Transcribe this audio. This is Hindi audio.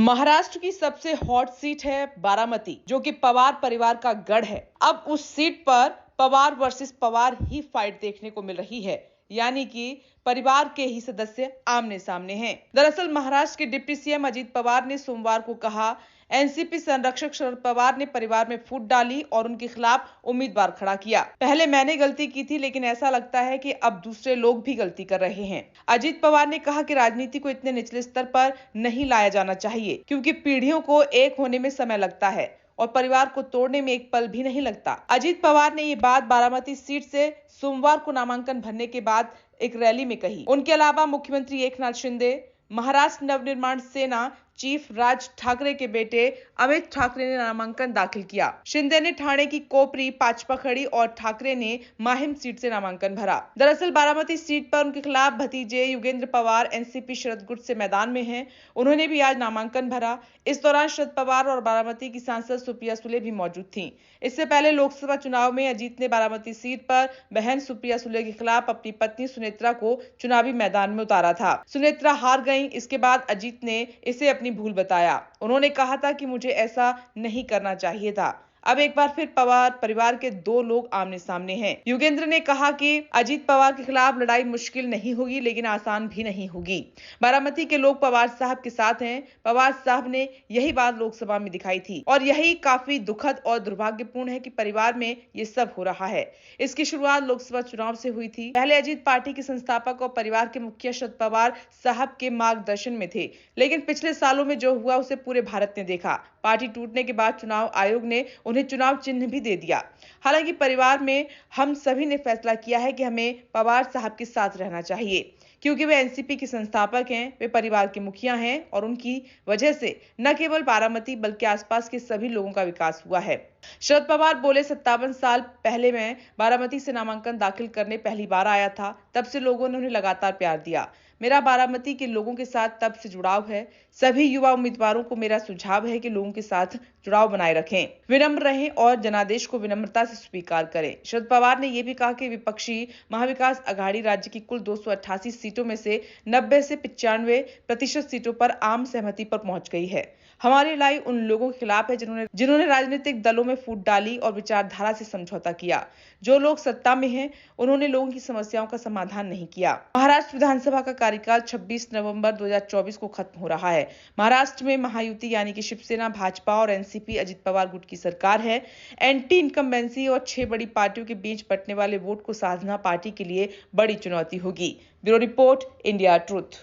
महाराष्ट्र की सबसे हॉट सीट है बारामती, जो कि पवार परिवार का गढ़ है। अब उस सीट पर पवार वर्सेस पवार ही फाइट देखने को मिल रही है, यानी कि परिवार के ही सदस्य आमने सामने हैं। दरअसल महाराष्ट्र के डिप्टी सीएम अजित पवार ने सोमवार को कहा, एनसीपी संरक्षक शरद पवार ने परिवार में फूट डाली और उनके खिलाफ उम्मीदवार खड़ा किया। पहले मैंने गलती की थी, लेकिन ऐसा लगता है कि अब दूसरे लोग भी गलती कर रहे हैं। अजित पवार ने कहा कि राजनीति को इतने निचले स्तर पर नहीं लाया जाना चाहिए, क्योंकि पीढ़ियों को एक होने में समय लगता है और परिवार को तोड़ने में एक पल भी नहीं लगता। अजित पवार ने ये बात बारामती सीट से सोमवार को नामांकन भरने के बाद एक रैली में कही। उनके अलावा मुख्यमंत्री एकनाथ शिंदे, महाराष्ट्र नवनिर्माण सेना चीफ राज ठाकरे के बेटे अमित ठाकरे ने नामांकन दाखिल किया। शिंदे ने ठाणे की कोपरी, पाचपाखड़ी और ठाकरे ने माहिम सीट से नामांकन भरा। दरअसल बारामती सीट पर उनके खिलाफ भतीजे युगेंद्र पवार एनसीपी शरद गुट से मैदान में हैं। उन्होंने भी आज नामांकन भरा। इस दौरान शरद पवार और बारामती की सांसद सुप्रिया सुले भी मौजूद थीं। इससे पहले लोकसभा चुनाव में अजीत ने बारामती सीट पर बहन सुप्रिया सुले के खिलाफ अपनी पत्नी सुनेत्रा को चुनावी मैदान में उतारा था। सुनेत्रा हार गईं। इसके बाद अजीत ने इसे अपनी भूल बताया। उन्होंने कहा था कि मुझे ऐसा नहीं करना चाहिए था। अब एक बार फिर पवार परिवार के दो लोग आमने सामने हैं। युगेंद्र ने कहा कि अजीत पवार के खिलाफ लड़ाई मुश्किल नहीं होगी, लेकिन आसान भी नहीं होगी। बारामती के लोग पवार साहब के साथ हैं। पवार साहब ने यही बात लोकसभा में दिखाई थी और यही काफी दुखद और दुर्भाग्यपूर्ण है कि परिवार में ये सब हो रहा है। इसकी शुरुआत लोकसभा चुनाव से हुई थी। पहले अजीत पार्टी के संस्थापक और परिवार के मुखिया शरद पवार साहब के मार्गदर्शन में थे, लेकिन पिछले सालों में जो हुआ उसे पूरे भारत ने देखा। पार्टी टूटने के बाद चुनाव आयोग ने उन्हें चुनाव चिन्ह भी दे दिया। हालांकि परिवार में हम सभी ने फैसला किया है कि हमें पवार साहब के साथ रहना चाहिए, क्योंकि वे एनसीपी के संस्थापक हैं, वे परिवार के मुखिया हैं और उनकी वजह से न केवल बारामती बल्कि आसपास के सभी लोगों का विकास हुआ है। शरद पवार बोले, 57 साल पहले मैं बारामती से नामांकन दाखिल करने पहली बार आया था। तब से लोगों ने उन्हें लगातार प्यार दिया। मेरा बारामती के लोगों के साथ तब से जुड़ाव है। सभी युवा उम्मीदवारों को मेरा सुझाव है कि लोगों के साथ जुड़ाव बनाए रखें, विनम्र रहें और जनादेश को विनम्रता से स्वीकार करें। शरद पवार ने यह भी कहा कि विपक्षी महाविकास अघाड़ी राज्य की कुल 288 सीटों में से 90 से 95% सीटों पर आम सहमति पर पहुंच गई है। हमारी लड़ाई उन लोगों के खिलाफ है जिन्होंने राजनीतिक दलों में फूट डाली और विचारधारा से समझौता किया। जो लोग सत्ता में हैं, उन्होंने लोगों की समस्याओं का समाधान नहीं किया। महाराष्ट्र विधानसभा का कार्यकाल 26 नवंबर 2024 को खत्म हो रहा है। महाराष्ट्र में महायुति यानी कि शिवसेना, भाजपा और एनसीपी अजित पवार गुट की सरकार है। एंटी इनकम्बेंसी और 6 बड़ी पार्टियों के बीच बंटने वाले वोट को साधना पार्टी के लिए बड़ी चुनौती होगी। Bureau report, India truth.